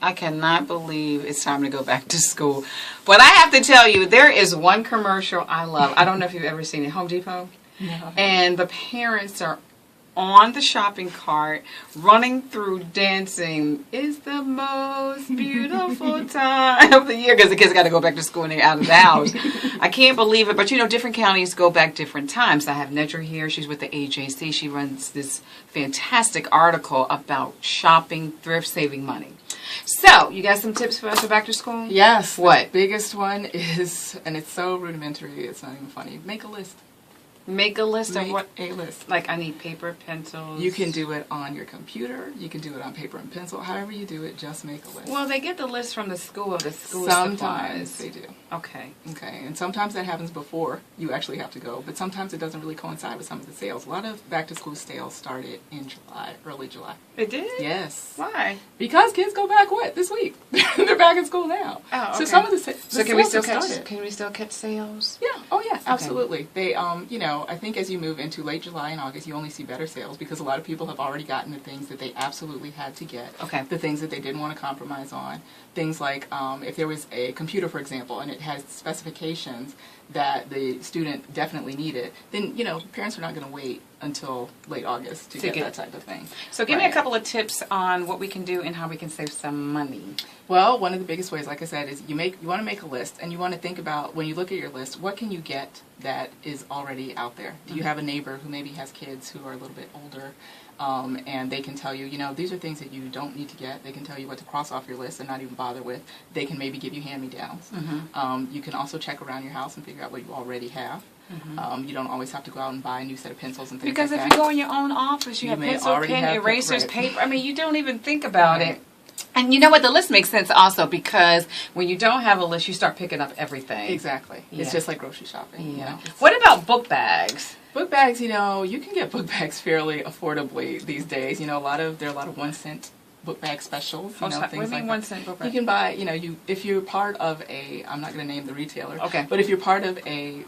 I cannot believe it's time to go back to school. But I have to tell you, there is one commercial I love. I don't know if you've ever seen it, Home Depot. No. And the parents are on the shopping cart, running through dancing. It's the most beautiful time of the year, because the kids got to go back to school and they're out of the house. I can't believe it, but you know, different counties go back different times. I have Nedra here. She's with the AJC. She runs this fantastic article about shopping, thrift, saving money. So, you got some tips for us for back to school? Yes. What? The biggest one is, and it's so rudimentary, it's not even funny, make a list. Make a list of what? A list. Like, I need paper, pencils. You can do it on your computer. You can do it on paper and pencil. However you do it, just make a list. Well, they get the list from the school of the school Sometimes supplies. they do. Okay. Okay, and sometimes that happens before you actually have to go, but sometimes it doesn't really coincide with some of the sales. A lot of back-to-school sales started in July, early July. It did? Yes. Why? Because kids go back, this week? They're back in school now. Oh, okay. So some of the sales So can we still catch sales? Yeah. Oh, yes. Okay. Absolutely. They, I think as you move into late July and August, you only see better sales because a lot of people have already gotten the things that they absolutely had to get. Okay. The things that they didn't want to compromise on. Things like if there was a computer, for example, and it has specifications that the student definitely needed, then, parents are not going to wait until late August to get that type of thing. So give me a couple of tips on what we can do and how we can save some money. Well, one of the biggest ways, like I said, is you want to make a list, and you want to think about, when you look at your list, what can you get that is already out there? Do you have a neighbor who maybe has kids who are a little bit older, and they can tell you, these are things that you don't need to get. They can tell you what to cross off your list and not even bother with. They can maybe give you hand-me-downs. You can also check around your house and figure out what you already have. You don't always have to go out and buy a new set of pencils and things because like that. Because if you go in your own office, you have pencil, pen, erasers, paper. I mean, you don't even think about it. And you know what? The list makes sense also because when you don't have a list, you start picking up everything. Exactly. Yeah. It's just like grocery shopping. Yeah. What about book bags? Book bags, you can get book bags fairly affordably these days. There are a lot of 1 cent book bag specials. What do you mean 1 cent book bag? You can buy, if you're part of I'm not going to name the retailer. Okay. But if you're part of a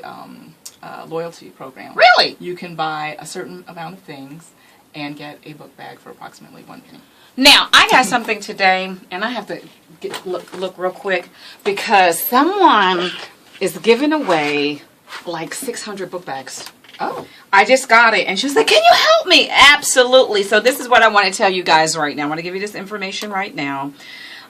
loyalty program. Really? You can buy a certain amount of things and get a book bag for approximately 1 penny. Now, I got something today, and I have to look real quick, because someone is giving away like 600 book bags. Oh. I just got it, and she was like, can you help me? Absolutely. So this is what I want to tell you guys right now. I want to give you this information right now.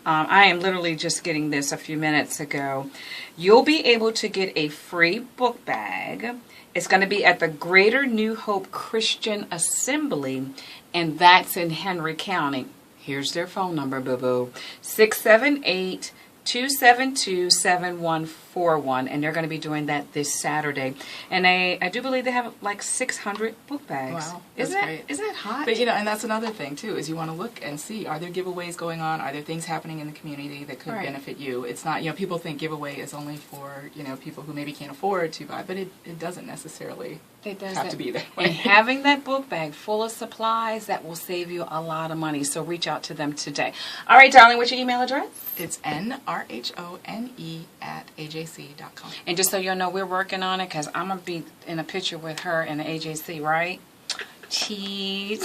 I am literally just getting this a few minutes ago. You'll be able to get a free book bag. It's going to be at the Greater New Hope Christian Assembly, and that's in Henry County. Here's their phone number, boo-boo. 678-272-7141, and they're going to be doing that this Saturday. And I do believe they have like 600 book bags. Wow, that's great. Isn't that hot? But and that's another thing too, is you want to look and see, are there giveaways going on? Are there things happening in the community that could benefit you? It's not, people think giveaway is only for, people who maybe can't afford to buy, but it doesn't necessarily have to be that way. And having that book bag full of supplies, that will save you a lot of money. So reach out to them today. All right, darling, what's your email address? It's nrhone@ajc.com. And just so you know, we're working on it because I'm going to be in a picture with her in the AJC, right? Cheese.